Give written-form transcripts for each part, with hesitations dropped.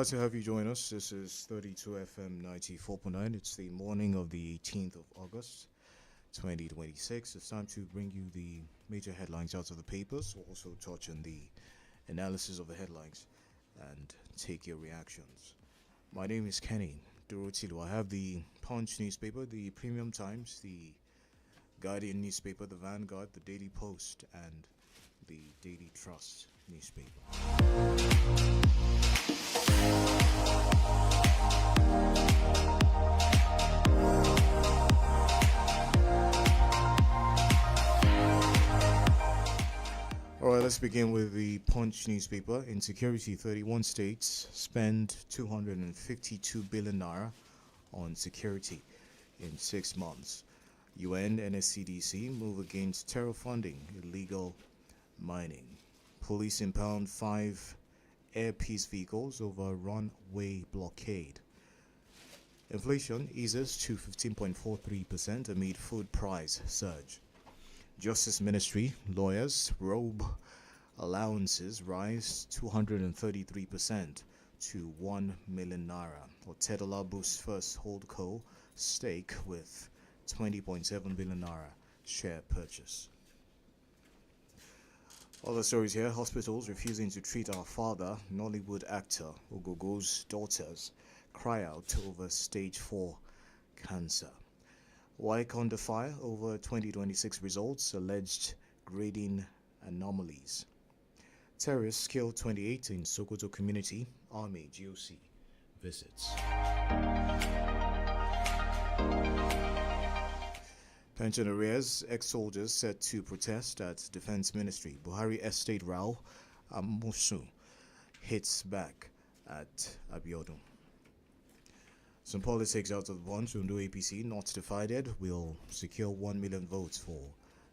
Glad to have you join us. This is 32 FM 94.9. It's the morning of the 18th of August, 2026. It's time to bring you the major headlines out of the papers. We'll also touch on the analysis of the headlines and take your reactions. My name is Kenny Dorotilu. I have the Punch newspaper, the Premium Times, the Guardian newspaper, the Vanguard, the Daily Post, and the Daily Trust newspaper. Alright, let's begin with the Punch newspaper. Insecurity: 31 states spend 252 billion naira on security in 6 months. UN NSCDC move against terror funding, illegal mining. Police impound 5 air peace vehicles over runway blockade. Inflation eases to 15.43% amid food price surge. Justice Ministry lawyers robe allowances rise 233% to 1 million naira. 𝐃𝐈𝐒 boosts first holdco stake with 20.7 billion naira share purchase. Other stories here: hospitals refusing to treat our father. Nollywood actor Ogogo's daughters cry out over stage 4 cancer. 𝐒𝐈𝐒 over 2026 results, alleged grading anomalies. Terrorists kill 28 in Sokoto community. Army GOC visits. Pension arrears: ex-soldiers set to protest at Defense Ministry. Buhari Estate row. Amosu hits back at Abiodun. Some politics out of the bunch. Undo APC not divided will secure 1 million votes for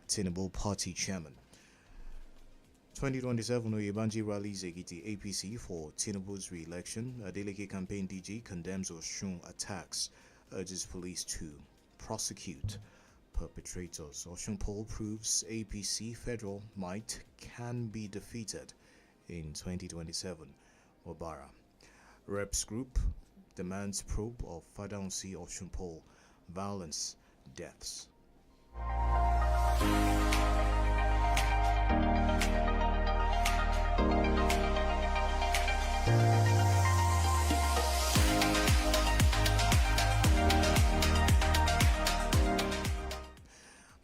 Tinubu party chairman. 2027 Oyebanji rallies Ekiti APC for Tinubu's re-election. Adeleke campaign DG condemns Osun attacks, urges police to prosecute perpetrators. Osun poll proves APC federal might can be defeated in 2027. Obara. Reps group demands probe of Fadausi Osun poll violence deaths.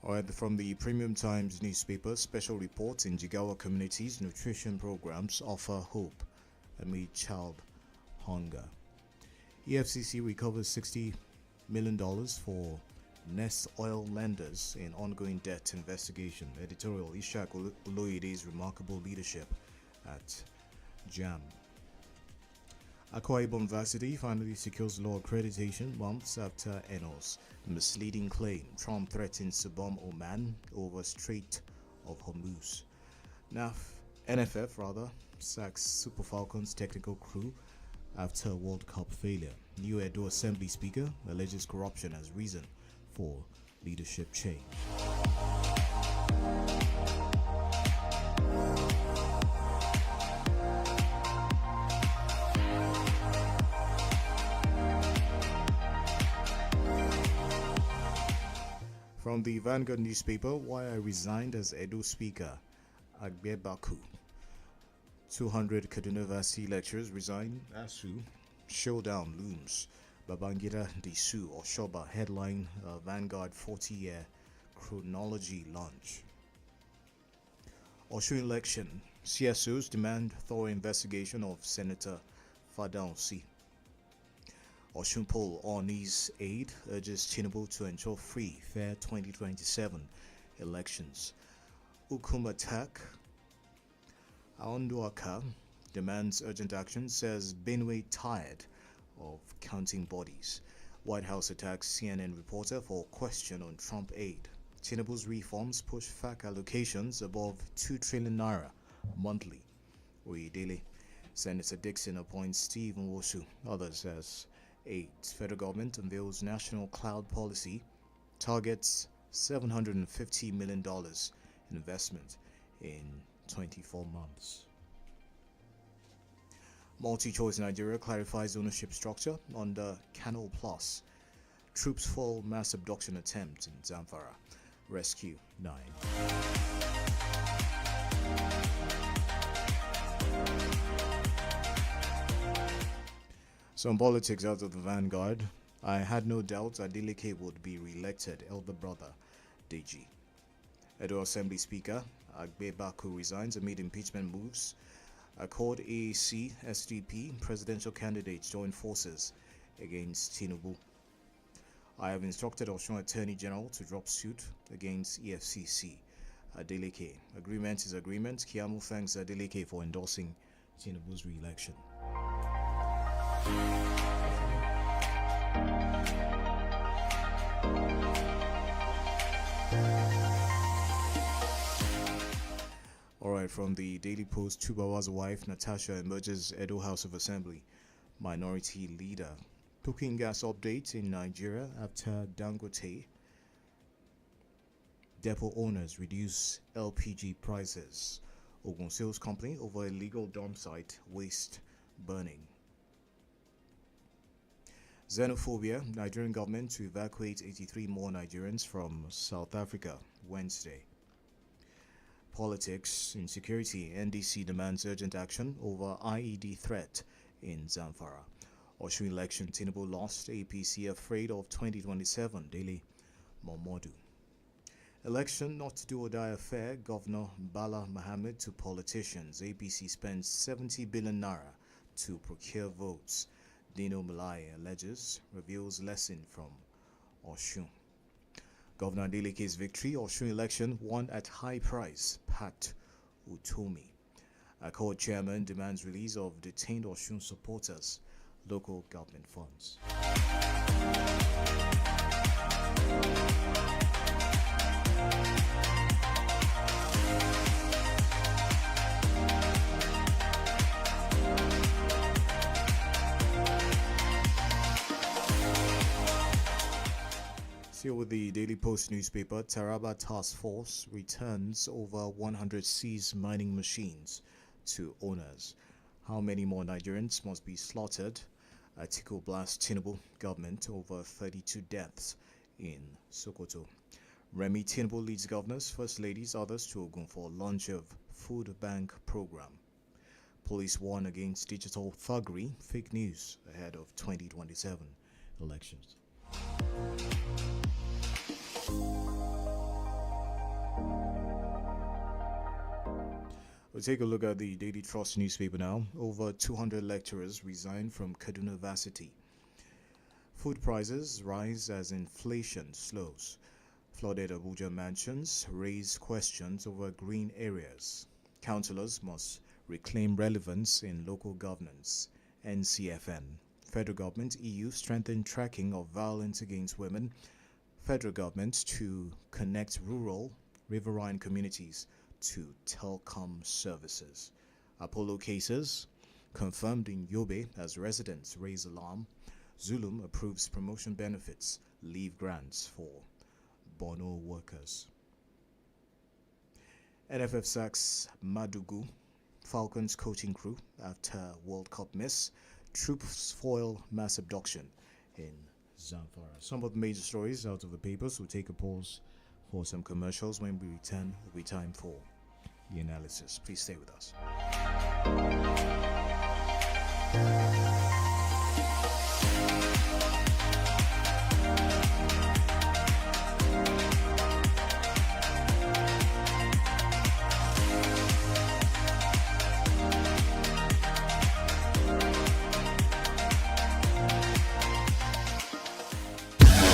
Alright, from the Premium Times newspaper, special reports: in Jigawa communities, nutrition programs offer hope amid child hunger. EFCC recovers $60 million for Nest Oil lenders in ongoing debt investigation. Editorial: Ishaq Oloyede's remarkable leadership at JAM. Akwa Ibom University finally secures law accreditation months after INT'L. Misleading claim: Trump threatens to bomb Oman over Strait of Hormuz. NFF sacks Super Falcons technical crew after World Cup failure. New Edo Assembly Speaker alleges corruption as reason for leadership change. From the Vanguard newspaper, why I resigned as Edo Speaker, Agbebaku. 200 Kaduna University lecturers resign. ASU showdown looms. Babangida Disu Oshoba headline Vanguard 40-year chronology launch. Osun election: CSOs demand thorough investigation of Senator Fadausi. Osun poll: Oni's aide urges Tinubu to ensure free, fair 2027 elections. Ukum attack. Aonduaka demands urgent action, says Benue tired of counting bodies. White House attacks CNN reporter for question on Trump aid. Tinubu's reforms push FAC allocations above 2 trillion naira monthly. Oyedele. Senator Dixon appoints Steve Nwosu. Others as 8. Federal government unveils national cloud policy. Targets $750 million investment in 24 months. Multi-Choice Nigeria clarifies ownership structure under Canal Plus. Troops foil mass abduction attempt in Zamfara. Rescue 9. Some politics out of the vanguard. I had no doubt 𝐷𝐿𝐿𝐿𝐒 would be re-elected, elder brother Deji. Edo Assembly Speaker 𝐔𝐒𝐈𝐒 resigns amid impeachment moves. Accord AAC SDP presidential candidates join forces against Tinubu. I have instructed Osun Attorney General to drop suit against EFCC. 𝐷𝐿𝐿𝐒. Agreement is agreement. Keyamo thanks 𝐷𝐿𝐿𝐒 for endorsing Tinubu's re-election. Alright, from the Daily Post, Chubawa's wife, Natasha, emerges Edo House of Assembly minority leader. Cooking gas update in Nigeria after Dangote. Depot owners reduce LPG prices. Ogun Sales Company over illegal dump site waste burning. Xenophobia, Nigerian government to evacuate 83 more Nigerians from South Africa Wednesday. Politics, insecurity, NDC demands urgent action over IED threat in Zamfara. Osun election, Tinubu lost, APC afraid of 2027, Daily Momodu. Election not to do or die affair, Governor Bala Mohammed to politicians. APC spends 70 billion naira to procure votes. Dino Malai alleges, reveals lesson from Osun. Governor 𝐷𝐿𝐿𝐒's victory, Osun election won at high price, Pat Utomi. Accord chairman demands release of detained Osun supporters, local government funds. Here with the Daily Post newspaper, Taraba Task Force returns over 100 seized mining machines to owners. How many more Nigerians must be slaughtered? Atiku blasts Tinubu government over 32 deaths in Sokoto. Remi Tinubu leads governors, first ladies, others to Ogun for launch of food bank program. Police warn against digital thuggery, fake news ahead of 2027 elections. We'll take a look at the Daily Trust newspaper now. Over 200 lecturers resign from Kaduna University. Food prices rise as inflation slows. Flooded Abuja mansions raise questions over green areas. Councillors must reclaim relevance in local governance. NCFN. Federal government, EU strengthen tracking of violence against women. Federal government to connect rural riverine communities to telecom services. Apollo cases confirmed in Yobe as residents raise alarm. Zulum approves promotion benefits, leave grants for Bono workers. NFF sacks Madugu, Falcons coaching crew after World Cup miss. Troops foil mass abduction in Zamfara. Some of the major stories out of the papers. We'll take a pause for some commercials. When we return, it will be time for the analysis. Please stay with us.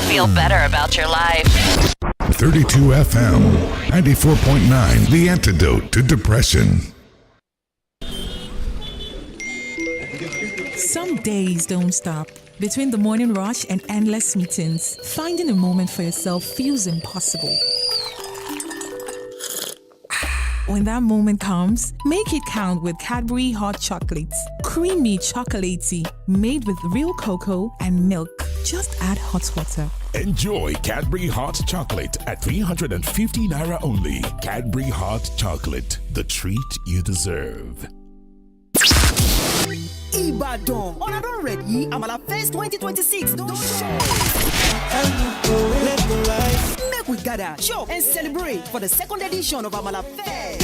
Feel better about your life. 32 FM, 94.9, the antidote to depression. Some days don't stop. Between the morning rush and endless meetings, finding a moment for yourself feels impossible. When that moment comes, make it count with Cadbury Hot Chocolates. Creamy chocolatey, made with real cocoa and milk. Just add hot water. Enjoy Cadbury Hot Chocolate at 350 Naira only. Cadbury Hot Chocolate, the treat you deserve. Ibadan. On I don't ready. Amala Fest 2026. Don't show. Make we gather, show and celebrate for the second edition of Amala Fest.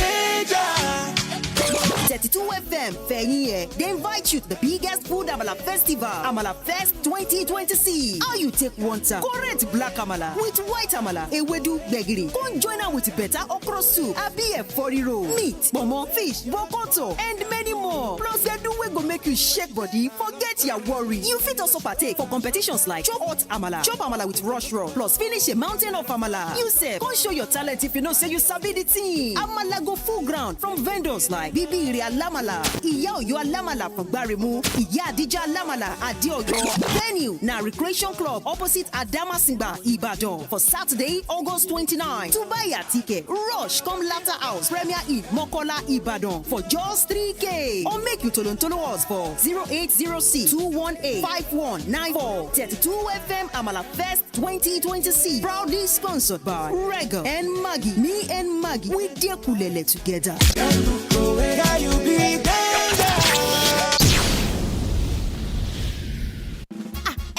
32 FM Feyie. They invite you to the biggest food Amala festival, Amala Fest 2026. How you take one time? Correct black Amala with white Amala, Ewedu Begiri. Come join her with better okra soup, 𝐵𝐹 roll, meat, bomo, fish, bokoto, and many more. Plus, they do we go make you shake body, forget your worry. You fit also partake for competitions like Chop Hot Amala, Chop Amala with Rush Roll, plus finish a mountain of Amala. You say, come show your talent if you know say you sabi the team. Amala go full ground from vendors like Bibi Alamala, 𝐒𝐻 Alamala from Gbarimu, 𝐒𝐻 Alamala Adeoyo. Venue na Recreation Club opposite Adamasingba, Ibadan for Saturday, August 29. To buy your ticket, rush come Latter House, Premier Inn, Mokola, Ibadan for just 3K. Or make you tolontolo us for 0806 218 5194. 32 FM Amala Fest 2026. Proudly sponsored by Regal and Maggie. Me and Maggie, we dear Kulele together.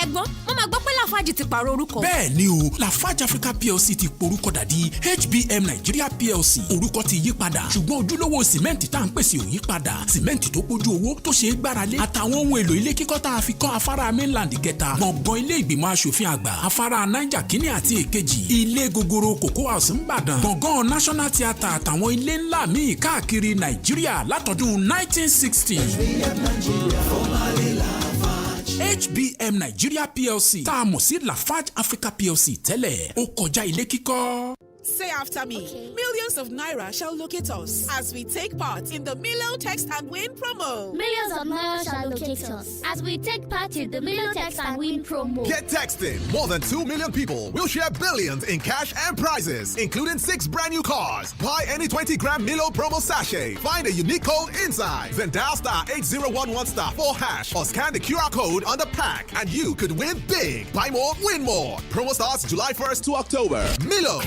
Ẹ̀gbọ́n, mo máa gbọ́ pé Lafarge ti pààrọ̀ orúkọ. Bẹ́ẹ̀ ni o, Lafarge Africa PLC ti porúkọ dà di HBM Nigeria PLC. Orúkọ ti yí padà, ṣùgbọ́n ojúlówó sìmẹ́ǹtì tá à ń pèsè ò yí padà. Sìmẹ́ǹtì tó pójú owó tó ṣe é gbáralé àtàwọn ohun èlò ilé kíkọ́ tá a fi kọ́ afárá mainland kẹta. Gbọ̀ngàn ilé ìgbìmọ̀ aṣòfin àgbà, afárá Niger kínní àti èkejì. Ilé gogoro Cocoa House ńbàdàn. Gbọ̀ngàn National Theatre àtàwọn ilé ńlá míì káàkiri Nàìjíríà látọdún 1960. HBM Nigeria PLC tá a mọ̀ sí Lafarge Africa PLC tẹ́lẹ̀ ó kọjá ilé kíkọ́. Say after me. Okay. Millions of naira shall locate us as we take part in the Milo Text and Win promo. Millions of naira shall locate us as we take part in the Milo Text and Win promo. Get texting. More than 2 million people will share billions in cash and prizes, including 6 brand new cars. Buy any 20-gram Milo promo sachet. Find a unique code inside. Then dial *8011*4# or scan the QR code on the pack and you could win big. Buy more, win more. Promo starts July 1st to October. Milo.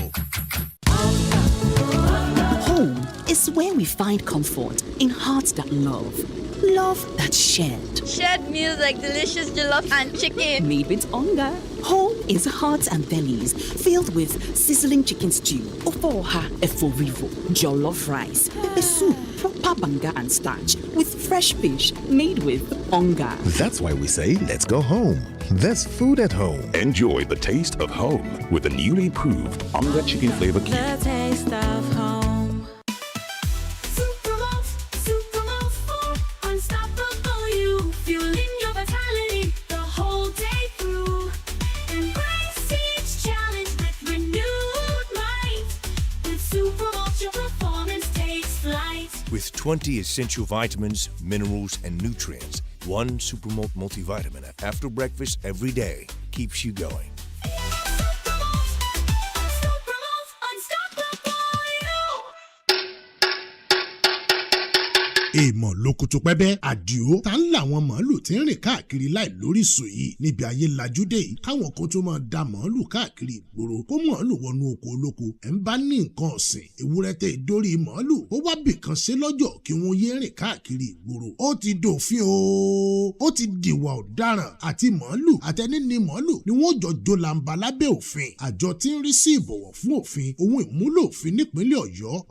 Home is where we find comfort in hearts that love that's shared. Shared meals like delicious jollof and chicken. Made with hunger. Home is hearts and bellies filled with sizzling chicken stew, ofoha eforivo, jollof rice, pepper soup, proper banga and starch with fresh fish made with hunger. That's why we say let's go home. There's food at home. Enjoy the taste of home with the newly improved Onga Chicken Flavor Cube. The taste of home. With 20 essential vitamins, minerals, and nutrients, one Supermalt multivitamin after breakfast every day keeps you going. èèmọ̀ lóko tó pẹ́ bẹ́ àdìo tá ń làwọn màálù tí ń rìn káàkiri láì lóríṣìí yìí níbi ayé lajúdé yìí káwọn kan tó máa da màálù káàkiri ìgboro kó màálù wọnú oko olóko ẹ̀ ń bá ní nǹkan ọ̀sìn ewúrẹ́ tẹ ìdórí màálù ó wá bìkan ṣe lọ́jọ́ kí wọ́n yé rìn káàkiri ìgboro ó ti dòfin o ó ti dìwà ọ̀daràn àti màálù àtẹni ní màálù ni wọ́n jọ jó làǹbà lábẹ́ òfin àjọ tí ń rí sí ìbọ̀wọ̀ fún òfin ohun ìmúlò òfin nípínlẹ̀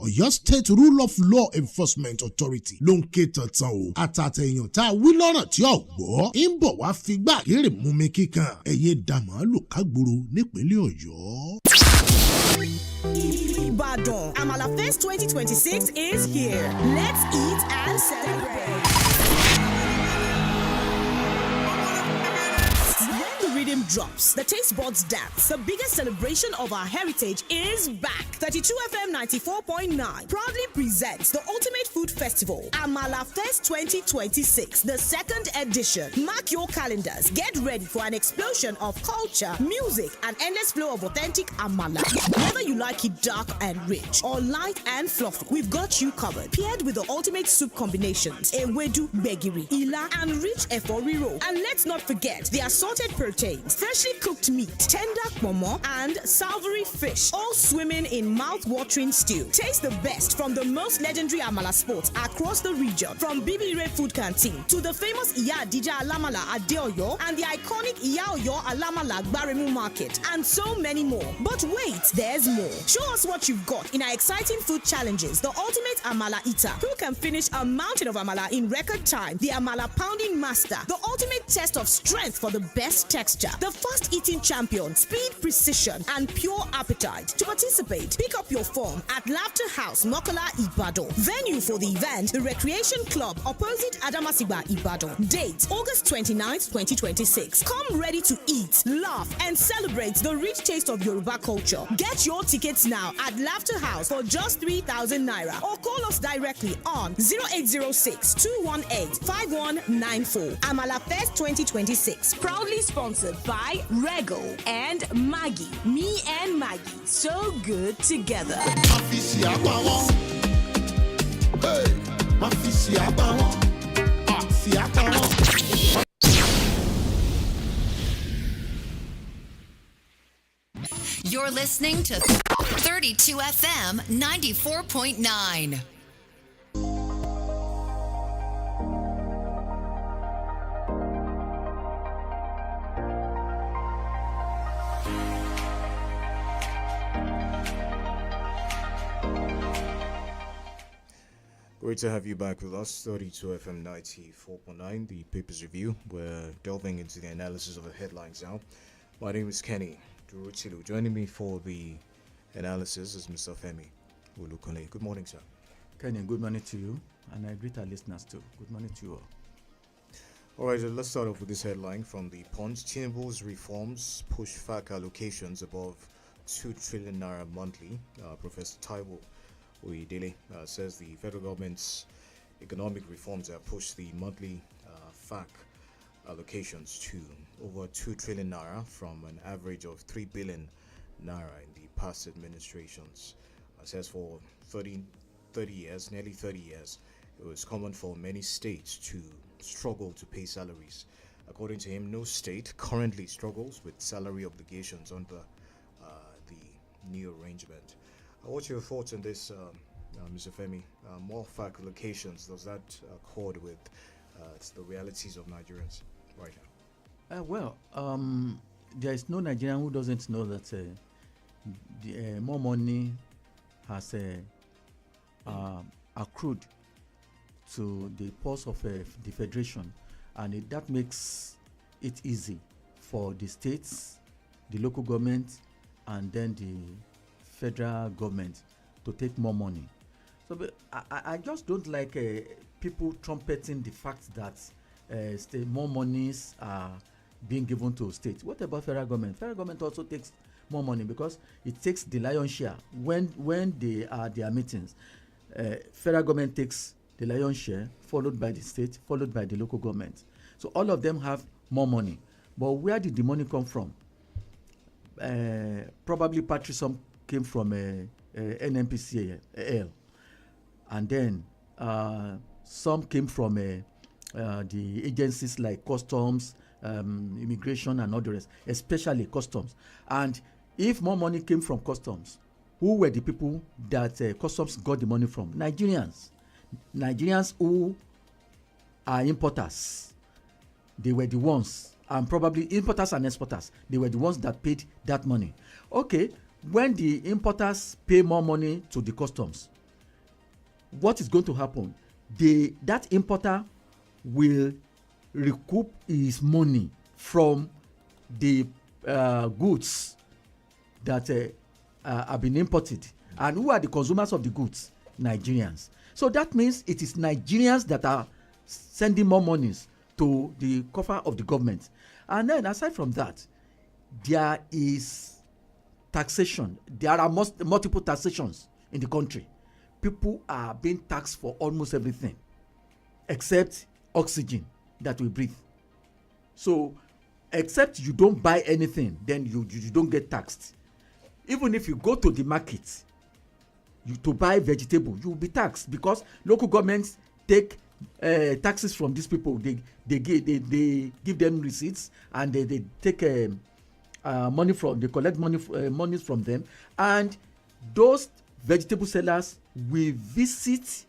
Ọ̀yọ́ State Rule of Law Enforcement Authority ló ń ké tantan o àtàtẹ̀yàn tá a wí lọ́rọ̀ tí ò gbọ́ ń bọ̀ wá figbá kéré mú mi kíkan ẹ̀yẹ dàmàálù kágboro nípínlẹ̀ Ọ̀yọ́. Ibadan Amala Fest 2026 is here. Let's eat and celebrate. Rhythm drops, the taste buds dance. The biggest celebration of our heritage is back. 32 FM 94.9 proudly presents the Ultimate Food Festival, Amala Fest 2026, the second edition. Mark your calendars. Get ready for an explosion of culture, music, and endless flow of authentic Amala. Whether you like it dark and rich or light and fluffy, we've got you covered. Paired with the ultimate soup combinations, Ewedu, Begiri, Ila, and rich efori roll. And let's not forget the assorted proteins freshly cooked meat, tender pomo, and savory fish, all swimming in mouth-watering stew. Taste the best from the most legendary Amala spots across the region, from Bibi Ray Food Canteen to the famous Iya Dija Alamala at Deoyo and the iconic Iya Oyo Alamala Gbaremu Market, and so many more. But wait, there's more. Show us what you've got in our exciting food challenges, the ultimate Amala eater, who can finish a mountain of Amala in record time, the Amala pounding master, the ultimate test of strength for the best texture, the fast eating champion, speed, precision, and pure appetite. To participate, pick up your form at Laughter House, Mokola, Ibadan. Venue for the event, the Recreation Club opposite Adamasiba, Ibadan. Date, August 29th, 2026. Come ready to eat, laugh, and celebrate the rich taste of Yoruba culture. Get your tickets now at Laughter House for just 3,000 naira, or call us directly on 0806 218 5194. Amala Fest 2026, proudly sponsored by Regal and Maggie. Me and Maggie, so good together. You're listening to 32 FM 94.9. Great to have you back with us. 32 FM 94.9, the Papers Review. We're delving into the analysis of the headlines now. My name is Kenny Durutilu. Joining me for the analysis is Mr. Femi Olukone. Good morning, sir. Kenny, good morning to you, and I greet our listeners too. Good morning to you all. All right, let's start off with this headline from the Punch. Tinubu's reforms push FAC allocations above 2 trillion naira monthly. Professor Taiwo Oyedele says the federal government's economic reforms have pushed the monthly FAC allocations to over 2 trillion naira from an average of 3 billion naira in the past administrations. Says for 30 years, nearly 30 years, it was common for many states to struggle to pay salaries. According to him, no state currently struggles with salary obligations under the new arrangement. What's your thoughts on this, Mr. Femi? More FAC allocations, does that accord with the realities of Nigerians right now? There is no Nigerian who doesn't know that more money has accrued to the purse of the federation, and that makes it easy for the states, the local government, and then the federal government to take more money. So I just don't like people trumpeting the fact that more monies are being given to states. What about federal government? Federal government also takes more money because it takes the lion's share when they are their meetings. Federal government takes the lion's share, followed by the state, followed by the local government. So all of them have more money. But where did the money come from? Probably partly some came from NNPCL, and then some came from the agencies like customs, immigration, and all the rest, especially customs. And if more money came from customs, who were the people that customs got the money from? Nigerians who are importers. They were the ones, and probably importers and exporters, they were the ones that paid that money. Okay, when the importers pay more money to the customs, what is going to happen? That importer will recoup his money from the goods that have been imported. And who are the consumers of the goods? Nigerians. So that means it is Nigerians that are sending more monies to the coffer of the government. And then aside from that, there is taxation. There are multiple taxations in the country. People are being taxed for almost everything except oxygen that we breathe. So except you don't buy anything, then you don't get taxed. Even if you go to the market to buy vegetable, you will be taxed because local governments take taxes from these people. They give them receipts, and they take money from, they collect monies from them, and those vegetable sellers will visit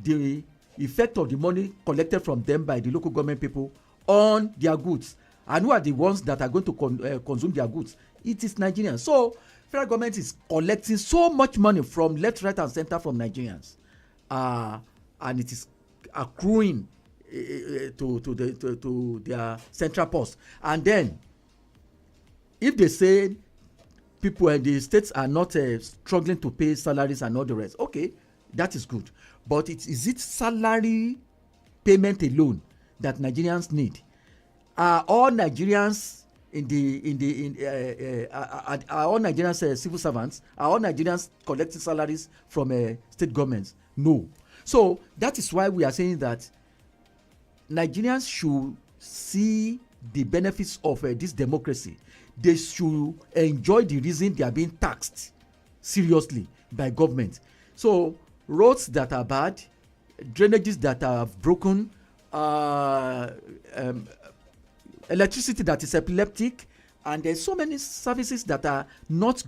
the effect of the money collected from them by the local government people on their goods. And who are the ones that are going to consume their goods? It is Nigerians. So federal government is collecting so much money from left, right, and center from Nigerians, and it is accruing to their central post. And then, if they say people in the states are not struggling to pay salaries and all the rest, okay, that is good. But is it salary payment alone that Nigerians need? Are all Nigerians are all Nigerians civil servants? Are all Nigerians collecting salaries from state governments? No. So that is why we are saying that Nigerians should see the benefits of this democracy. They should enjoy the reason they are being taxed seriously by government. So roads that are bad, drainages that are broken, electricity that is epileptic, and there's so many services that are not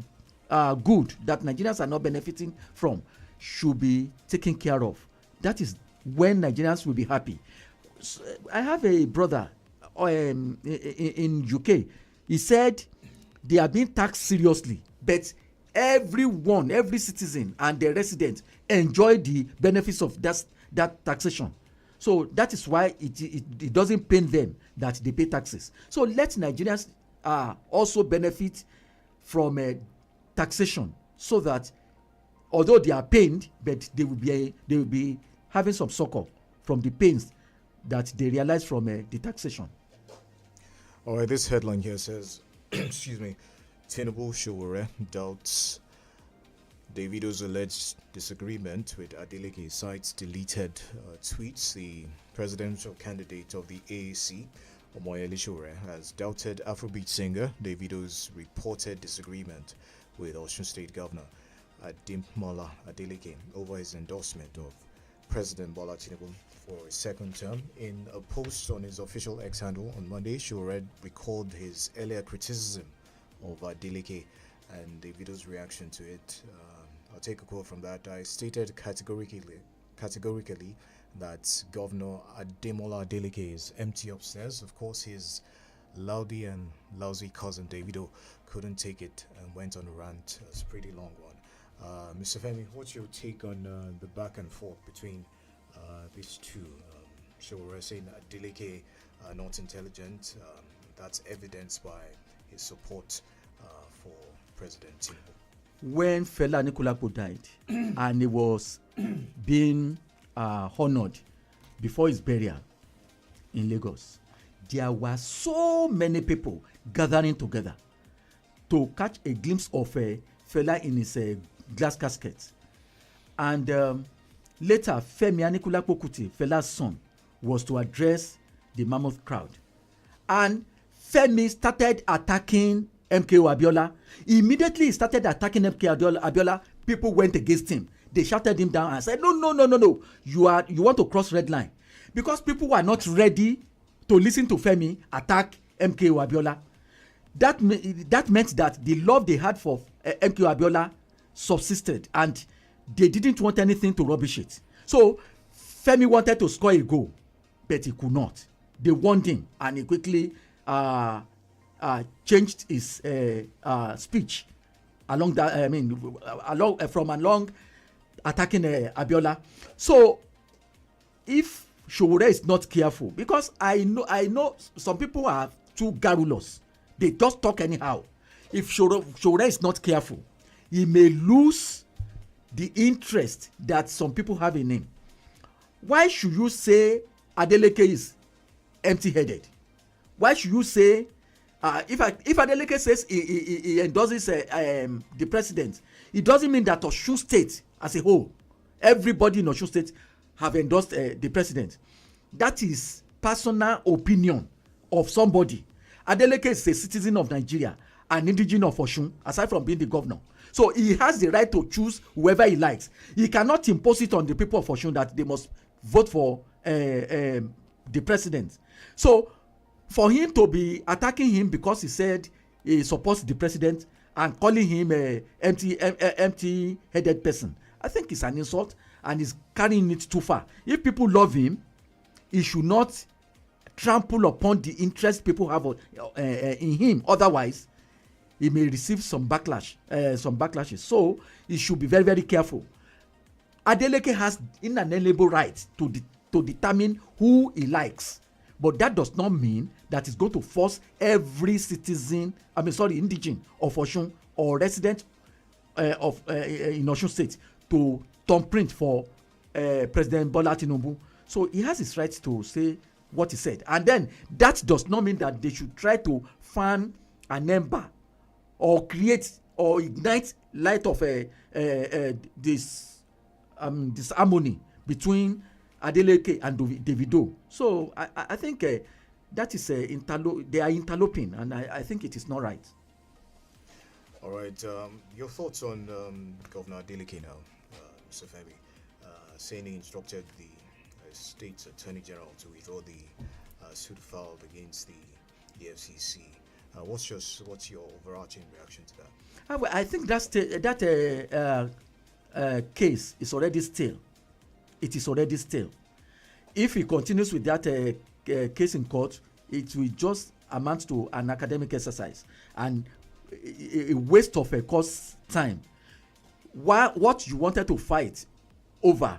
good, that Nigerians are not benefiting from, should be taken care of. That is when Nigerians will be happy. So, I have a brother in UK. He said they are being taxed seriously, but everyone, every citizen and the resident enjoy the benefits of that taxation. So that is why it doesn't pain them that they pay taxes. So let Nigerians also benefit from taxation, so that although they are pained, but they will be having some succor from the pains that they realize from the taxation. All right, this headline here says, excuse me, Tinubu Sowore doubts Davido's alleged disagreement with Adeleke, cites deleted tweets. The presidential candidate of the AAC, Omoyele Sowore, has doubted Afrobeat singer Davido's reported disagreement with Osun State Governor Ademola Adeleke over his endorsement of President Bola Tinubu for a second term. In a post on his official X handle on Monday, Sowore recalled his earlier criticism of Adeleke and Davido's reaction to it. I'll take a quote from that. I stated categorically that Governor Ademola Adeleke is empty upstairs. Of course, his loudy and lousy cousin Davido couldn't take it and went on a rant. It's a pretty long one. Mr. Femi, what's your take on the back and forth between these two? Sowore saying Adeleke not intelligent. That's evidenced by his support for President Tinubu. When Fela Anikulapo died and he was being honored before his burial in Lagos, there were so many people gathering together to catch a glimpse of Fela in his glass casket. And later, Femi Anikulapo Kuti, Fela's son, was to address the mammoth crowd. And Femi started attacking MKO Abiola. Immediately he started attacking MKO Abiola, people went against him. They shouted him down and said, no, you want to cross red line. Because people were not ready to listen to Femi attack MKO Abiola. That meant that the love they had for MKO Abiola subsisted, and they didn't want anything to rubbish it. So Femi wanted to score a goal, but he could not. They warned him, and he quickly changed his speech along that. From attacking Abiola. So if Sowore is not careful, because I know some people are too garrulous, they just talk anyhow. If Sowore is not careful, he may lose the interest that some people have in him. Why should you say Adeleke is empty-headed? Why should you say if Adeleke says he endorses the president, it doesn't mean that Osun State as a whole, everybody in Osun State have endorsed the president. That is personal opinion of somebody. Adeleke is a citizen of Nigeria, an indigenous of Osun, aside from being the governor. So he has the right to choose whoever he likes. He cannot impose it on the people of Osun that they must vote for the president. So for him to be attacking him because he said he supports the president and calling him a empty-headed person, I think it's an insult and is carrying it too far. If people love him, he should not trample upon the interest people have in him. Otherwise, he may receive some backlashes. So he should be very, very careful. Adeleke has inalienable right to determine who he likes, but that does not mean that he's going to force every citizen, indigene of Osun or resident in Osun State to thumbprint for President Bola Tinubu. So he has his right to say what he said, and then that does not mean that they should try to fan an ember or create or ignite light of this harmony between Adeleke and Davido. So I think that is they are interloping, and I think it is not right. All right, your thoughts on Governor Adeleke now, Mr. Femi, saying he instructed the State's Attorney General to withdraw the suit filed against the FCC. What's your overarching reaction to that? I think that case is already stale. It is already stale. If he continues with that case in court, it will just amount to an academic exercise and a waste of a court's time. What you wanted to fight over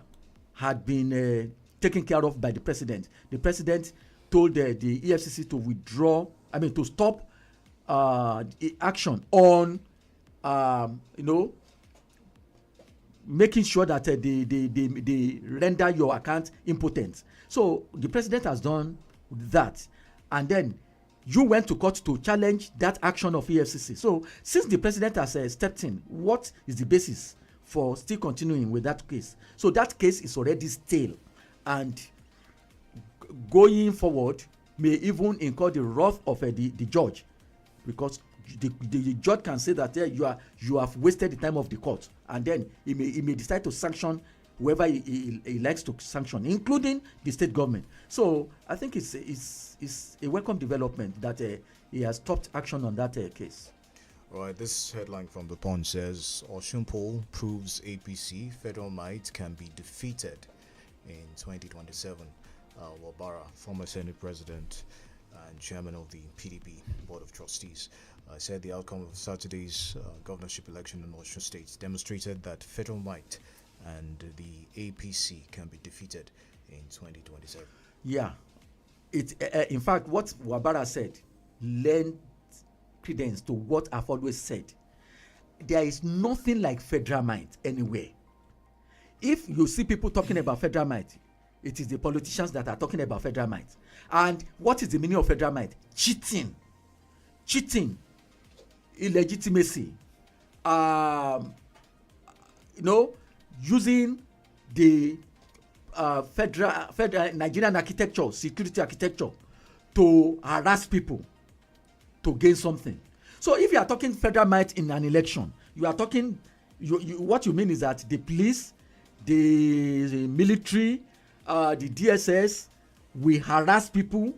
had been taken care of by the president. The president told the EFCC to withdraw, to stop action on, making sure that they render your account impotent. So the president has done that, and then you went to court to challenge that action of EFCC. So since the president has stepped in, what is the basis for still continuing with that case? So that case is already stale, and going forward may even incur the wrath of the judge, because the judge can say that you have wasted the time of the court, and then he may decide to sanction whoever he likes to sanction, including the state government. So I think it's a welcome development that he has stopped action on that case. All right, this headline from the Punch says Osun poll proves APC federal might can be defeated in 2027. Wabara, former Senate President and Chairman of the PDP Board of Trustees, said the outcome of Saturday's governorship election in Osun State demonstrated that federal might and the APC can be defeated in 2027. Yeah, in fact, what Wabara said lent credence to what I've always said. There is nothing like federal might anywhere. If you see people talking about federal might, it is the politicians that are talking about federal might. And what is the meaning of federal might? Cheating, illegitimacy, using the federal Nigerian architecture, security architecture, to harass people to gain something. So if you are talking federal might in an election, you are talking, what you mean is that the police, the military, the DSS, we harass people,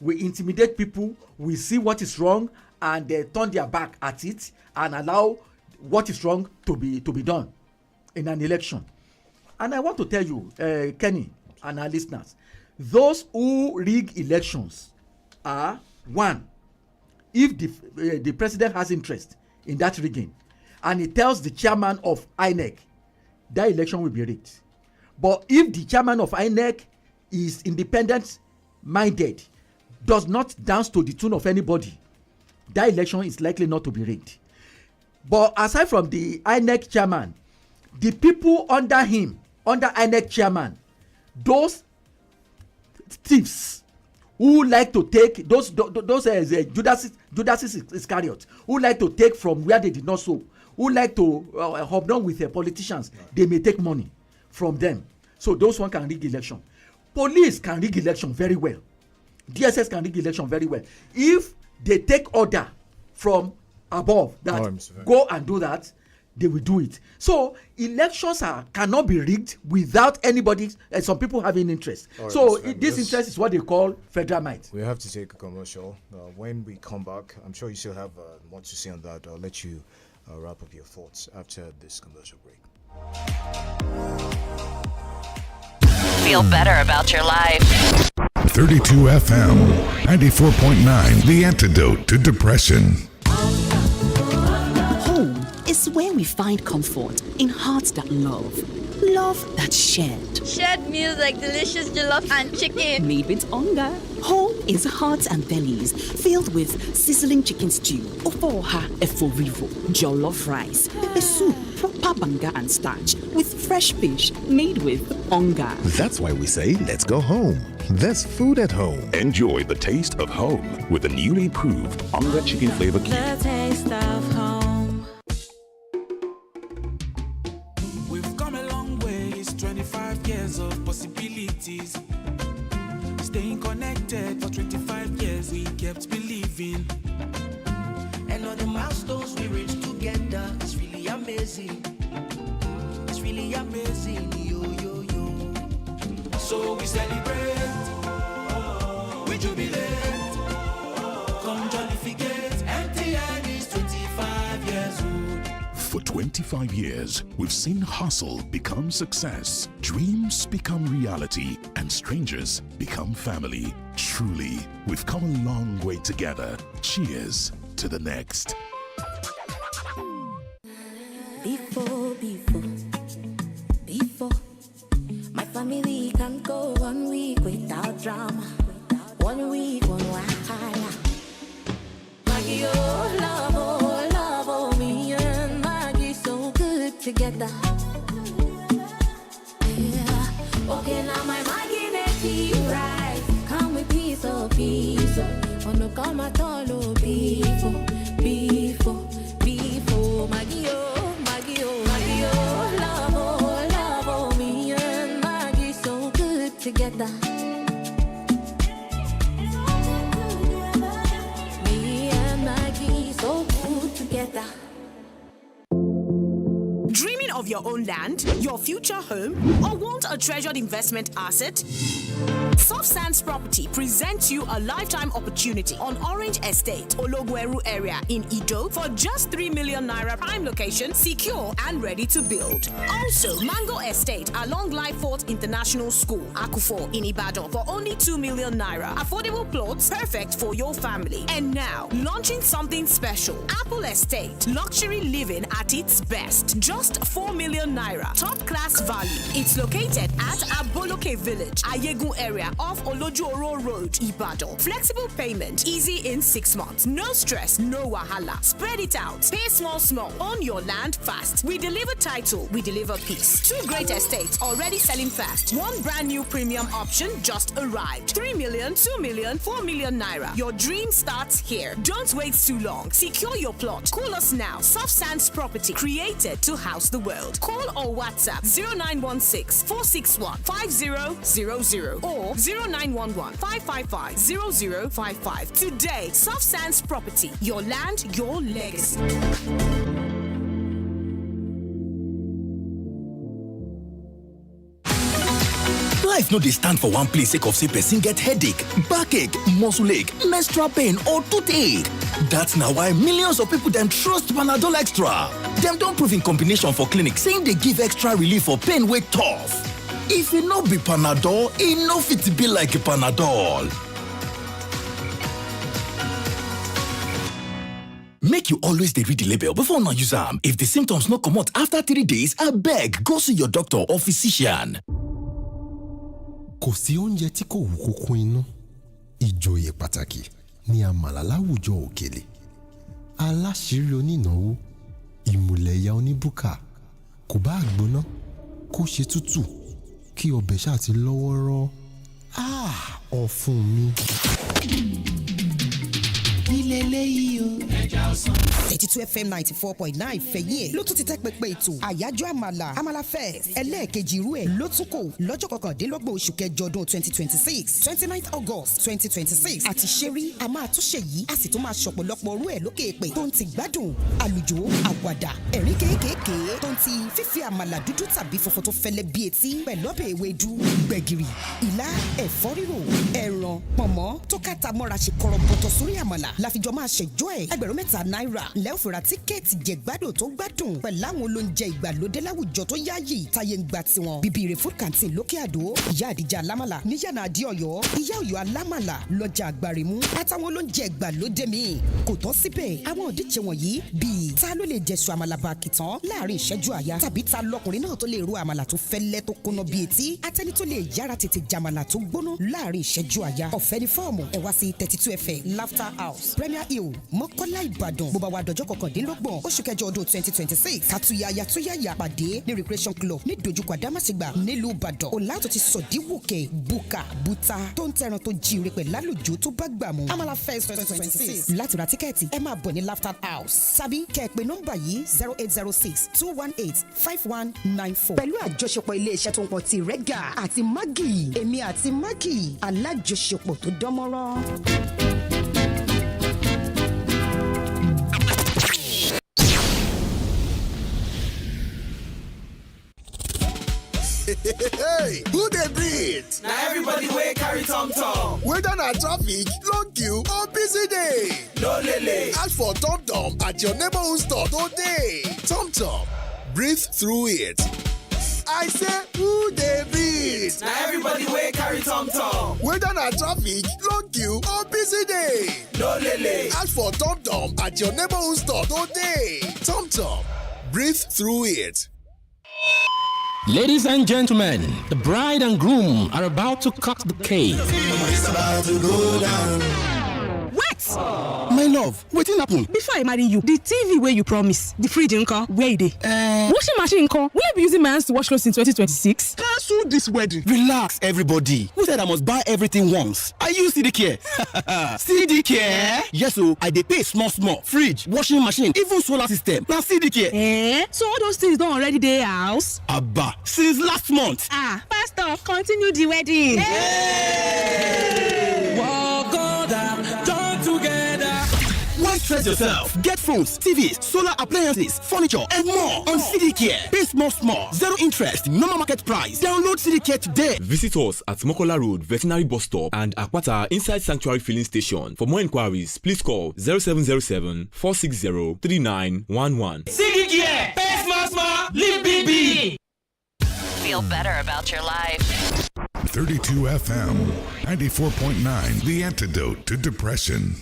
we intimidate people, we see what is wrong, and they turn their back at it and allow what is wrong to be done in an election. And I want to tell you, Kenny and our listeners, those who rig elections are, one, if the president has interest in that rigging and he tells the chairman of INEC, that election will be rigged. But if the chairman of INEC is independent minded, does not dance to the tune of anybody, that election is likely not to be rigged. But aside from the INEC chairman, the people under him, under INEC chairman, those thieves who like to take those Judas Iscariot, who like to take from where they did not sow, who like to hobnob with politicians, they may take money from them. So those one can rig election. Police can rig election very well. DSS can rig election very well. If they take order from above that go and do that, they will do it. So elections cannot be rigged without anybody, some people having interest. Right, so this interest is what they call federal might. We have to take a commercial. When we come back, I'm sure you still have more to say on that. I'll let you wrap up your thoughts after this commercial break. Feel better about your life. 32 FM, 94.9, the antidote to depression. Home is where we find comfort in hearts that love that's shared. Shared meals like delicious jollof and chicken. Made with hunger. Home is hearts and bellies filled with sizzling chicken stew, 𝐒𝐻𝐒𝐿, jollof rice, a soup, proper banga and starch, with fresh fish made with hunger. That's why we say, let's go home. There's food at home. Enjoy the taste of home with the newly improved 𝐒𝐻𝐒 chicken flavor cube. The taste of home. We've come a long way, it's 25 years of possibilities. Staying connected for 25 years, we kept believing. And all the milestones we reached together, it's really amazing. It's really amazing, yo, yo, yo. So we celebrate, we jubilate, come jollificate, MTN is 25 years old. For 25 years, we've seen hustle become success, dreams become reality, and strangers become family. Truly, we've come a long way together. Cheers to the next. Before, my family can go 1 week without drama. 1 week, one wahala. Maggie, love, oh, me and Maggie so good together. Yeah. Okay, now my Maggie make it right. Come with peace, oh, peace. Wanna come at all, oh, before. Maggie, love, oh, me and Maggie so good together. Me and Maggie so good together. Dreaming of your own land, your future home, or want a treasured investment asset? Soft Sands Property presents you a lifetime opportunity on Orange Estate, Ologweru area in Ido for just 3 million naira prime location, secure and ready to build. Also, Mango Estate along Lyford International School, Akufo in Ibadan for only 2 million naira. Affordable plots perfect for your family. And now, launching something special. Apple Estate, luxury living at its best. Just 4 million naira. Top class value. It's located at Aboloke Village, Ayegun area off Olojuoro Road, Ibadan. Flexible payment, easy in 6 months. No stress, no wahala. Spread it out. Pay small. Own your land fast. We deliver title, we deliver peace. 2 great estates already selling fast. 1 brand new premium option just arrived. 3 million, 2 million, 4 million naira. Your dream starts here. Don't wait too long. Secure your plot. Call us now. Soft Sands Property, created to house the world. Call or WhatsApp 0916 461 5000 or 0911 555 0055. Today, Soft Sands Property, your land, your legacy. Life no dey stand for one place sake of say person get headache, backache, muscle ache, menstrual pain or toothache. That's na why millions of people dem trust Panadol Extra. Dem don prove in combination for clinic saying dey give extra relief for pain wey tough. If e no be Panadol, e no fit be like Panadol. Make you always dey read the label before una use am. If the symptoms no comot after 3 days, abeg go see your doctor or physician. Kò sí oúnjẹ tí kò wú kókó inú. Ìjòyè pàtàkì ni àmàlà láwùjọ òkèlè. Aláṣírí onínáwó, ìmùlẹ̀ya oníbùkà, kò bá gbóná, kó ṣe tútù, kí ọbẹ̀ ṣáà ti lọ́wọ́rọ́. Ọ̀fun mi. Ilé eléyìí o. 32 FM 94.9 fẹ̀yìn ẹ̀ ló tún ti tẹ́ pẹpẹ ètò àyájọ́ àmàlà fest ẹlẹ́ẹ̀kejì irú ẹ̀ ló tún kò lọ́jọ́ kọkàndínlọ́gbọ̀n oṣù kẹjọ ọdún 2026 29 August 2026 àti ṣẹ́rí a máa tún ṣe yìí a sì tún máa ṣọ̀pọ̀lọpọ̀ orú ẹ̀ lókè èpè tó ń ti gbádùn àlùjò àwàdà ẹ̀rín kéékèèké tó ń ti fífi àmàlà dúdú tàbí funfun tó fẹ́lẹ́ bí etí pẹ̀lú ọbẹ̀ ewédú gbẹ̀gìrì ìlà ẹ̀fọ́ rírò ẹran pọ̀nmọ́ tó kàtà mọ́ra ṣe kọ̀rọ̀bọ̀tọ̀ sórí àmàlà láfijọ́ máa ṣèjọ́ ẹ̀ ẹgbẹ̀rún mẹ́ta náírà lẹ́ọ̀fẹ̀rà tíkẹ́ẹ̀tì jẹ̀gbádùn tó gbádùn pẹ̀lú àwọn olóúnjẹ ìgbàlódé láwùjọ tó yáàyè táyé ń gba tiwọn bíbí food canteen lókè àdó ìyá àdìjà alámàlà níyànà àdí ọ̀yọ́ ìyá ọ̀yọ́ alámàlà lọ́jà àgbàrìmú àtàwọn olóúnjẹ ìgbàlódé míì kò tán síbẹ̀ àwọn òdíje wọ̀nyí bíi ta ló lè jẹ̀sùn àmàlà bàkìtàn láàrin ìṣẹ́jú àyà tàbí ta lọkùnrin náà tó lè ro àmàlà tó fẹ́lẹ́ tó kóná bíi etí atẹ́ni tó lè yára tètè jàmàlà tó gbóná láàrin ìṣẹ́jú àyà ọ̀fẹ́ ní fọ́ọ̀mù ẹ wá sí 32 FM Laughter House Premier Hill Mọ́kọ́lá Ìbàdàn bó bá wà dọjọ́ kọkàndínlọ́gbọ̀n oṣù kẹjọ ọdún 2026 kàtúyàyà pàdé ní Recreation Club ní dojúkọ Àdámàsígbà nílùú Ìbàdàn ọ̀làtò ti sọ̀díwòkè bùkà bùtà tó ń tẹran tó jíire pẹ̀ lálùjọ tó bá gbà mú Amala Fest 2026 láti ra tíkẹ́ẹ̀tì ẹ máa bọ̀ ní Laughter House tàbí kẹ́ ẹ pè nọ́mbà yìí 0806 218 5194 pẹ̀lú àjọṣepọ̀ iléeṣẹ́ tó ń pọ̀ ti Rẹ́gà àti Maggi èmi àti Maggi alájọṣepọ̀ tó dánmọ́rán. Hey, who dey breathe? Now everybody wey carry tom tom. Whether na traffic, long queue or busy day. No lele. Ask for Tom Tom at your neighborhood store today. Tom Tom, breathe through it. I say, who dey breathe? Now everybody wey carry tom tom. Whether na traffic, long queue or busy day. No lele. Ask for Tom Tom at your neighborhood store today. Tom Tom, breathe through it. Ladies and gentlemen, the bride and groom are about to cut the cake. It's about to go down. What? My love, wetin happen? Before I marry you, the TV where you promise, the fridge nko, where e dey? Washing machine nko, will I be using my hands to wash clothes in 2026? Cancel this wedding. Relax, everybody. Who said I must buy everything once? I use CDK. CDK? Yes, so I dey pay small. Fridge, washing machine, even solar system. Now CDK. So all those things don't already dey house? Abba, since last month. Pastor, continue the wedding. Walk on down, join together. Why stress yourself? Get phones, TVs, solar appliances, furniture, and more on CDK. Pay small. Zero interest, normal market price. Download CDK today. Visit us at Mokola Road, Veterinary Bus Stop, and Akwata inside Sanctuary Filling Station. For more inquiries, please call 0707 460 3911. CDK, pay small, live big. Feel better about your life. 32 FM 94.9, the antidote to depression.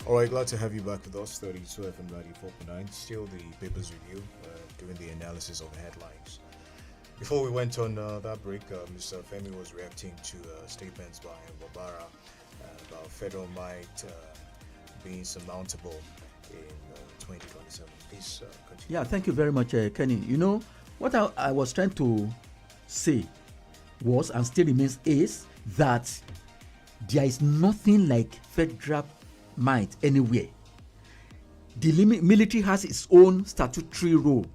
All right, glad to have you back with us. 32 FM 94.9. Still the papers review, doing the analysis of the headlines. Before we went on that break, Mr. Femi was reacting to statements by Wabara about federal might being surmountable in 2027. Please continue. Yeah, thank you very much, Kenny. You know, what I was trying to say was, and still remains, is that there is nothing like federal might anywhere. The military has its own statutory role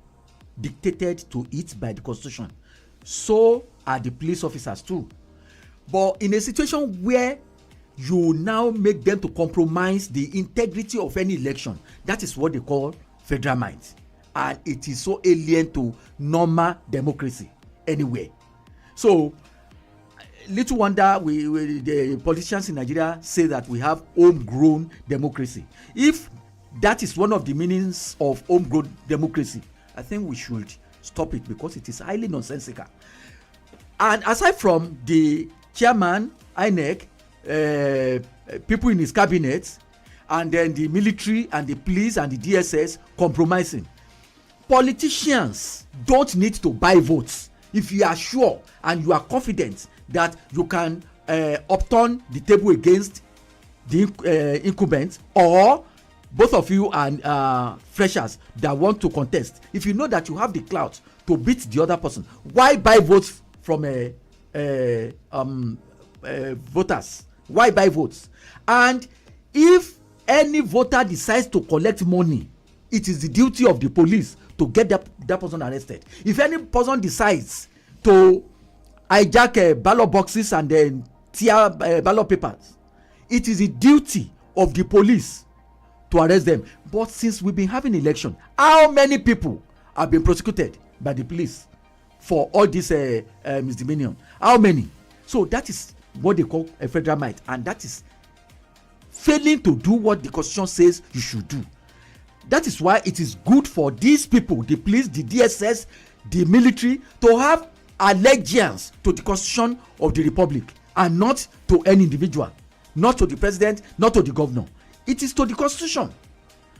dictated to it by the constitution. So are the police officers too. But in a situation where you now make them to compromise the integrity of any election, that is what they call federal might, and it is so alien to normal democracy anywhere. So little wonder the politicians in Nigeria say that we have homegrown democracy. If that is one of the meanings of homegrown democracy, I think we should stop it, because it is highly nonsensical. And aside from the chairman, INEC, people in his cabinet, and then the military and the police and the DSS compromising, politicians don't need to buy votes. If you are sure and you are confident that you can upturn the table against the incumbent, or both of you are freshers that want to contest. If you know that you have the clout to beat the other person, why buy votes from voters? Why buy votes? And if any voter decides to collect money, it is the duty of the police to get that person arrested. If any person decides to hijack ballot boxes and then tear ballot papers, it is the duty of the police to arrest them. But since we've been having election, how many people have been prosecuted by the police for all this misdemeanor? How many? So that is what they call a federal might, and that is failing to do what the constitution says you should do. That is why it is good for these people, the police, the DSS, the military, to have allegiance to the constitution of the republic and not to any individual, not to the president, not to the governor. It is to the constitution.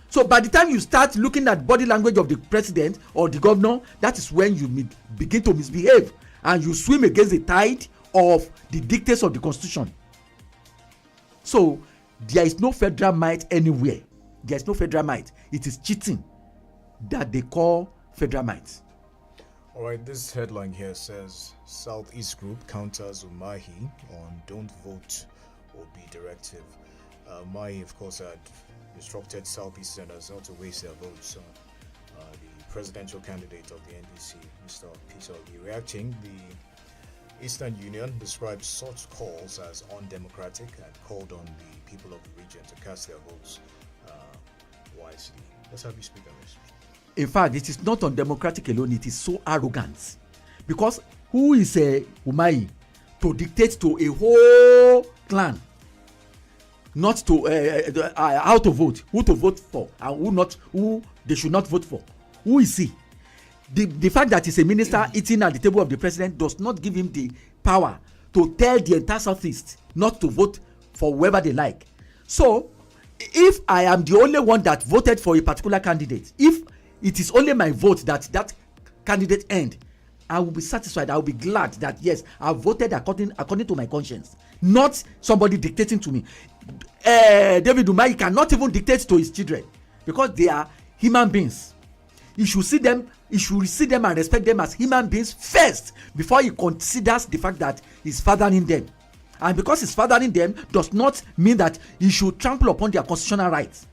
So by the time you start looking at body language of the president or the governor, that is when you begin to misbehave and you swim against the tide of the dictates of the constitution. So there is no federal might anywhere. There is no federal might. It is cheating that they call federal might. All right, this headline here says Southeast Group counters Umahi on don't vote or be directive. Umahi, of course, had instructed Southeast senators not to waste their votes on the presidential candidate of the NDC, Mr. Peter Obi. Reacting, the Eastern Union described such calls as undemocratic and called on the people of the region to cast their votes wisely. Let's have you speak on this. In fact, it is not undemocratic alone, it is so arrogant. Because who is Umahi to dictate to a whole clan not to how to vote, who to vote for, and who they should not vote for? Who is he? The fact that he's a minister eating at the table of the president does not give him the power to tell the entire Southeast not to vote for whoever they like. So if I am the only one that voted for a particular candidate, if it is only my vote that candidate earned, I will be satisfied. I will be glad that yes, I voted according to my conscience, not somebody dictating to me. David Umahi cannot even dictate to his children because they are human beings. You should see them and respect them as human beings first before he considers the fact that he's fathering them. And because he's fathering them does not mean that he should trample upon their constitutional rights.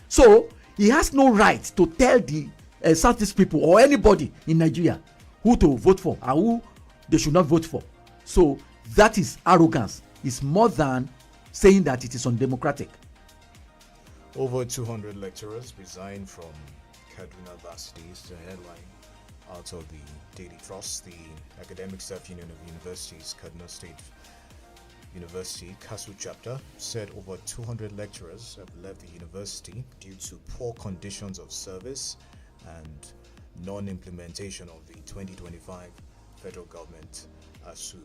So he has no right to tell the Southeast people or anybody in Nigeria who to vote for and who they should not vote for. So that is arrogance. It's more than saying that it is undemocratic. Over 200 lecturers resigned from Kaduna Varsity is the headline out of the Daily Trust. The Academic Staff Union of Universities, Kaduna State University, KASU chapter, said over 200 lecturers have left the university due to poor conditions of service and non-implementation of the 2025 federal government ASU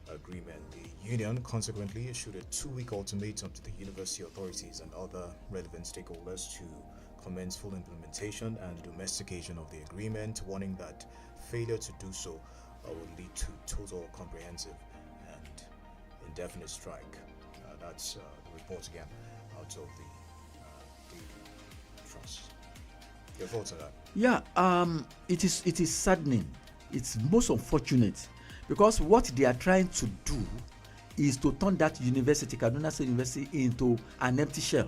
agreement. The union consequently issued a 2-week ultimatum to the university authorities and other relevant stakeholders to commence full implementation and domestication of the agreement, warning that failure to do so would lead to total, comprehensive and indefinite strike. That's the report again out of the Daily Trust. Your thoughts on that? Yeah, it is saddening. It's most unfortunate because what they are trying to do is to turn that university, Kaduna State University, into an empty shell.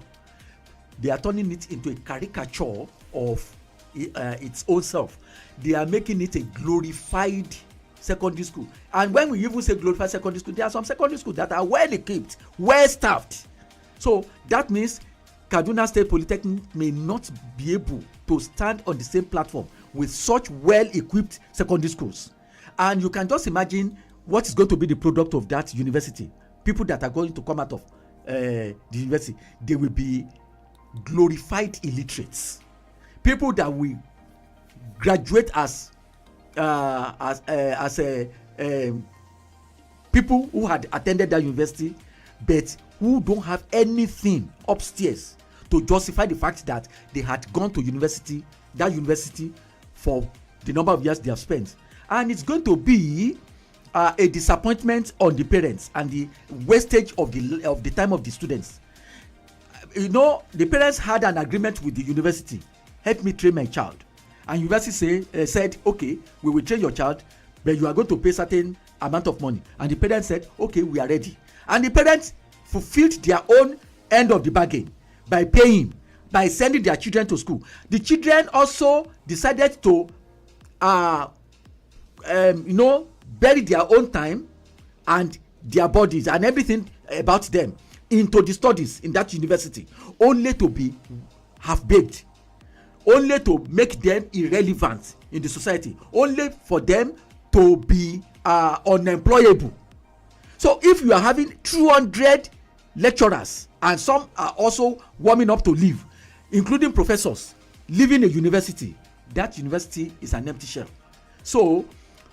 They are turning it into a caricature of its own self. They are making it a glorified secondary school. And when we even say glorified secondary school, there are some secondary schools that are well equipped, well staffed. So that means Kaduna State Polytechnic may not be able to stand on the same platform with such well equipped secondary schools. And you can just imagine what is going to be the product of that university. People that are going to come out of the university, they will be glorified illiterates. People that will graduate as people who had attended that university but who don't have anything upstairs to justify the fact that they had gone to that university for the number of years they have spent. And it's going to be a disappointment on the parents and the wastage of the time of the students. You know, the parents had an agreement with the university, help me train my child, and university said okay, we will train your child, but you are going to pay certain amount of money, and the parents said okay, we are ready, and the parents fulfilled their own end of the bargain by paying, by sending their children to school. The children also decided to bury their own time and their bodies and everything about them into the studies in that university, only to be half-baked, only to make them irrelevant in the society, only for them to be unemployable. So if you are having 200 lecturers and some are also warming up to leave, including professors leaving a university, that university is an empty shell. So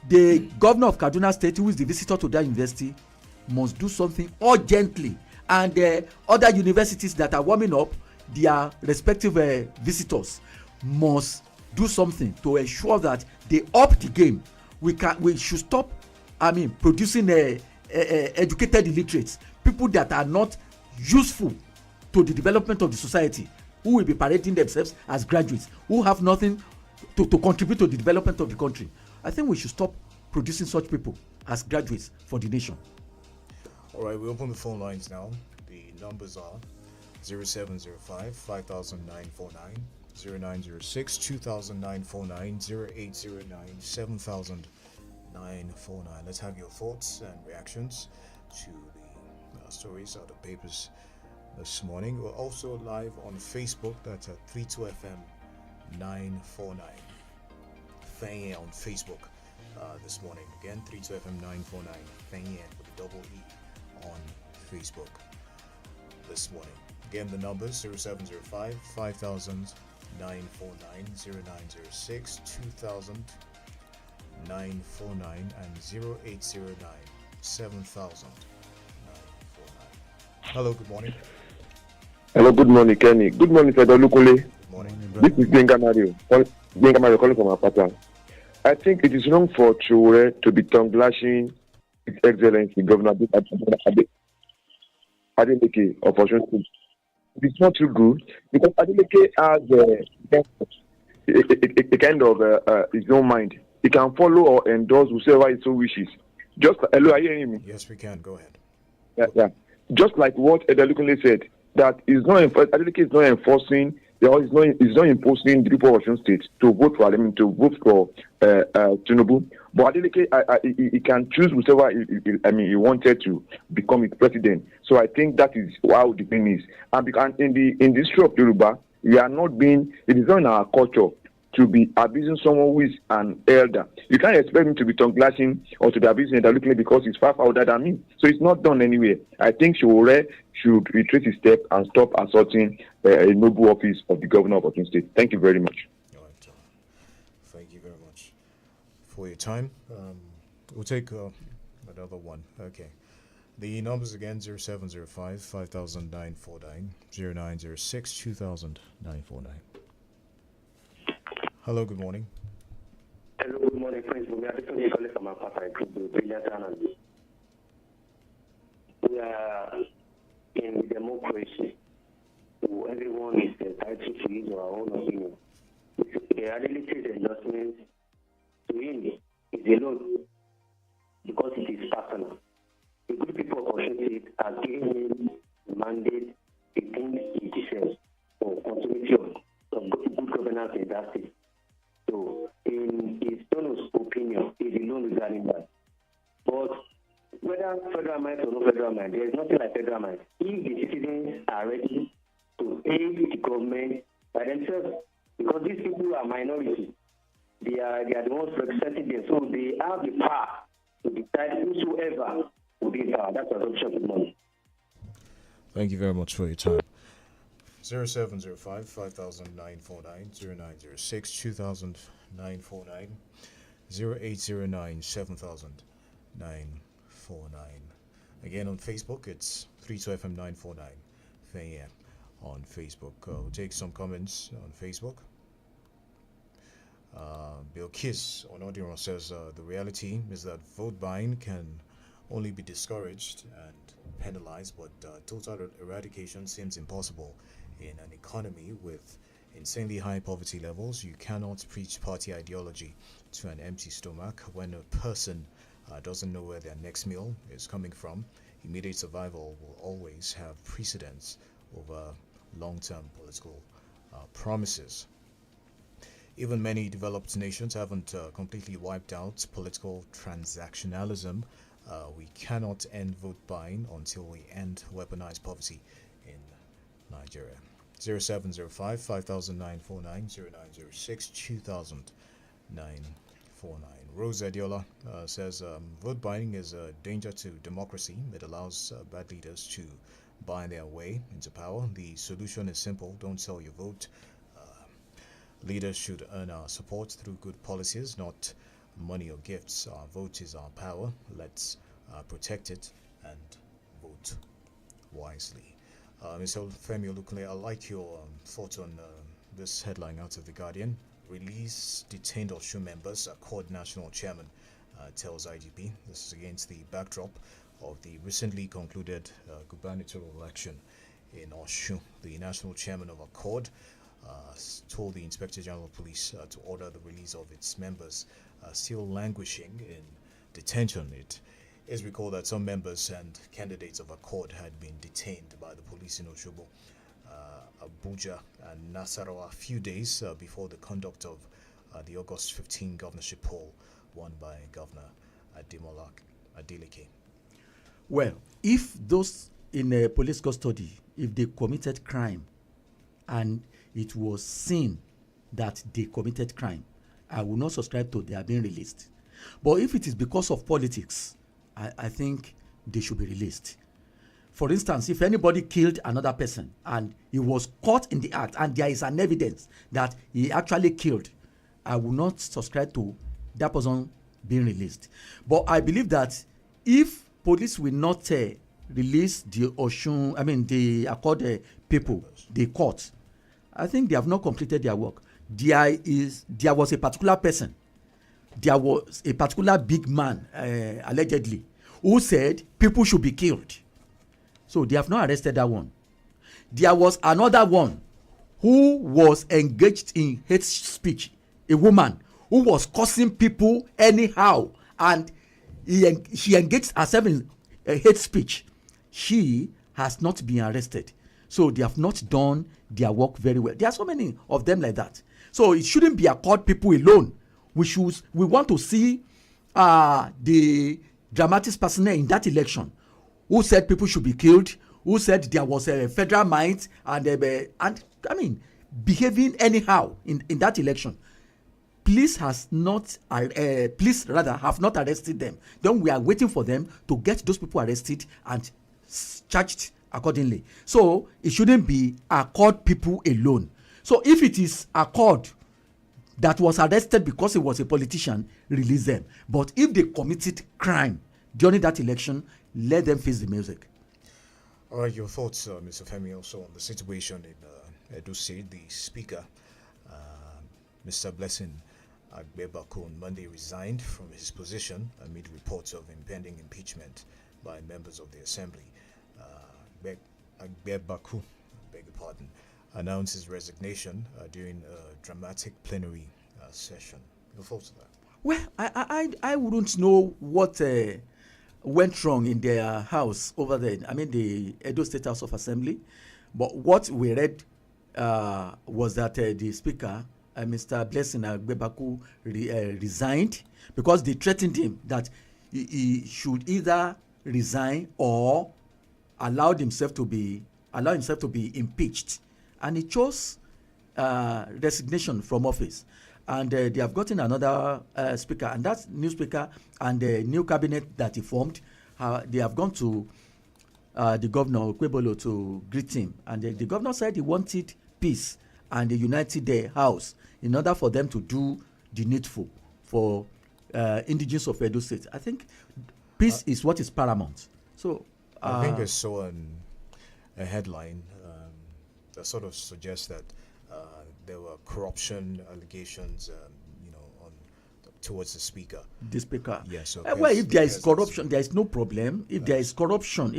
the governor of Kaduna State, who is the visitor to that university, must do something urgently, and other universities that are warming up, their respective visitors must do something to ensure that they up the game. We should stop producing educated illiterates, people that are not useful to the development of the society, who will be parading themselves as graduates, who have nothing to contribute to the development of the country. I think we should stop producing such people as graduates for the nation. All right, we open the phone lines now. The numbers are 0705 5949, 0906 2949, 0809 7949. Let's have your thoughts and reactions to the stories out of papers this morning. We're also live on Facebook. That's at 32FM 949. Fang on Facebook this morning. Again, 32FM 949. Fang with a double E on Facebook this morning. Again, the numbers 0705 5000 949, 0906 2000 949, and 0809 7000 949. Hello, good morning. Hello, good morning, Kenny. Good morning, Fedor Lukule. Good morning. This is Benga Mario calling from Apata. I think it is wrong for Chure to be tongue-lashing His Excellency Governor Adeleke of Osun State. It's not too good because Adeleke has a kind of his own mind. He can follow or endorse whoever he so wishes. Hello, are you hearing me? Yes, we can. Go ahead. Yeah. Just like what Edalukunle said, that Adeleke is not enforcing. He's not imposing the people of Osun State to vote for Tinubu. But Adeleke, he can choose whichever he wanted to become his president. So I think that is how the thing is. And in the history of Yoruba, it is not in our culture to be abusing someone who is an elder. You can't expect him to be tongue-lashing or to be abusing Edalukunle because he's far older than me. So it's not done anywhere. I think Sowore should retrace his step and stop assaulting a noble office of the governor of Osun State. Thank you very much. All right. Thank you very much for your time. We'll take another one. Okay. The numbers again 0705 5949, 0906 2949. Hello, good morning. Hello, good morning, Prince. We are definitely calling from our party, brilliant analyst. We are in democracy. So everyone is entitled to use our own opinion. The Adelity's endorsement to him is alone because it is personal. The good people of Osun State are giving him the mandate he thinks he deserves for continuity of good governance in that state. So, in his own opinion, is alone regarding that. But whether federal mind or no federal mind, there is nothing like federal mind. If the citizens are ready to aid the government by themselves, because these people are minority, they are the ones representing them, so they have the power to decide whosoever will be in power. That's our option for money. Thank you very much for your time. 0705 5949, 0906 2949, 0809 700949. Again on Facebook, it's 32FM 949 FAM on Facebook. We'll take some comments on Facebook. Bilkis Onodiron says the reality is that vote buying can only be discouraged and penalized, but total eradication seems impossible in an economy with insanely high poverty levels. You cannot preach party ideology to an empty stomach. When a person doesn't know where their next meal is coming from, immediate survival will always have precedence over long-term political promises. Even many developed nations haven't completely wiped out political transactionalism. We cannot end vote buying until we end weaponized poverty in Nigeria. 0705 500949 0906 200949. Rose Adiola says vote buying is a danger to democracy. It allows bad leaders to buy their way into power. The solution is simple: don't sell your vote. Leaders should earn our support through good policies, not money or gifts. Our vote is our power. Let's protect it and vote wisely. Mr. Femi Olukunle, I like your thoughts on this headline out of The Guardian. Release detained Osun members, Accord National Chairman tells IGP. This is against the backdrop of the recently concluded gubernatorial election in Osun. The National Chairman of Accord told the Inspector General of Police to order the release of its members still languishing in detention. It is recalled that some members and candidates of Accord had been detained by the police in Osogbo, Abuja and Nasarawa a few days before the conduct of the August 15 governorship poll won by Governor Ademola Adeleke. Well, if those in police custody, if they committed crime and it was seen that they committed crime, I will not subscribe to their being released. But if it is because of politics, I think they should be released. For instance, if anybody killed another person and he was caught in the act and there is an evidence that he actually killed, I will not subscribe to that person being released. But I believe that if police will not release the Accord people, the court, I think they have not completed their work. There was a particular person, there was a particular big man, allegedly, who said people should be killed. So they have not arrested that one. There was another one who was engaged in hate speech, a woman who was cursing people anyhow, and she engaged herself in hate speech. She has not been arrested. So they have not done their work very well. There are so many of them like that. So it shouldn't be Accord people alone. We want to see the dramatic personnel in that election who said people should be killed, who said there was a federal might behaving anyhow in that election. Police have not arrested them. Then we are waiting for them to get those people arrested and charged accordingly. So it shouldn't be Accord people alone. So if it is Accord that was arrested because he was a politician, release them. But if they committed crime during that election, let them face the music. All right, your thoughts, Mr. Femi, also on the situation in Edo State. The Speaker, Mr. Blessing Agbebaku, on Monday resigned from his position amid reports of impending impeachment by members of the Assembly. Agbebaku, beg your pardon, announced his resignation during a dramatic plenary session. Your thoughts on that? Well, I wouldn't know what went wrong in their house over there. I mean, the Edo State House of Assembly. But what we read was that the Speaker, Mr. Blessing Agbebaku, resigned because they threatened him that he should either resign or allow himself to be impeached, and he chose resignation from office. And they have gotten another speaker, and that new speaker and the new cabinet that he formed, they have gone to the governor Kwebolo to greet him, and the governor said he wanted peace and they united the house in order for them to do the needful for indigenous of Edo State. I think peace is what is paramount. So I think I saw a headline that sort of suggests that there were corruption allegations, towards the speaker. The speaker. Yes. Well, if there is corruption, there is no problem. If there is corruption,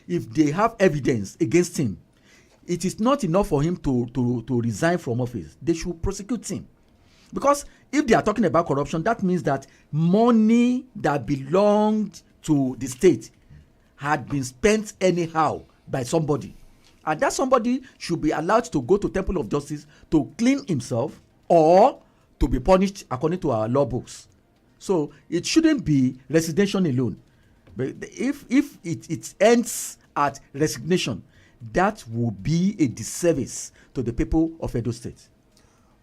if they have evidence against him, it is not enough for him to resign from office. They should prosecute him. Because if they are talking about corruption, that means that money that belonged to the state had been spent anyhow by somebody. And that somebody should be allowed to go to Temple of Justice to clean himself or to be punished according to our law books. So it shouldn't be resignation alone. But if it ends at resignation, that will be a disservice to the people of Edo State.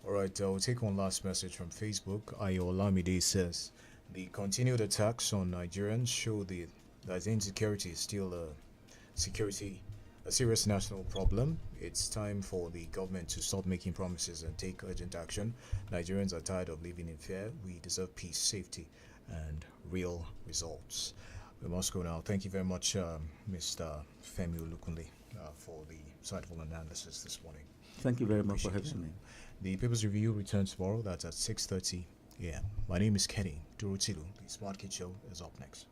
All right, we'll take one last message from Facebook. Ayo Olamide says, the continued attacks on Nigerians show that insecurity is still a serious national problem. It's time for the government to stop making promises and take urgent action. Nigerians are tired of living in fear. We deserve peace, safety, and real results. We must go now. Thank you very much, Mr. Femi Olukunle, for the insightful analysis this morning. Thank you very much for having me. The People's Review returns tomorrow. That's at 6:30 a.m. My name is Kenny Durutilu. The Smart Kid Show is up next.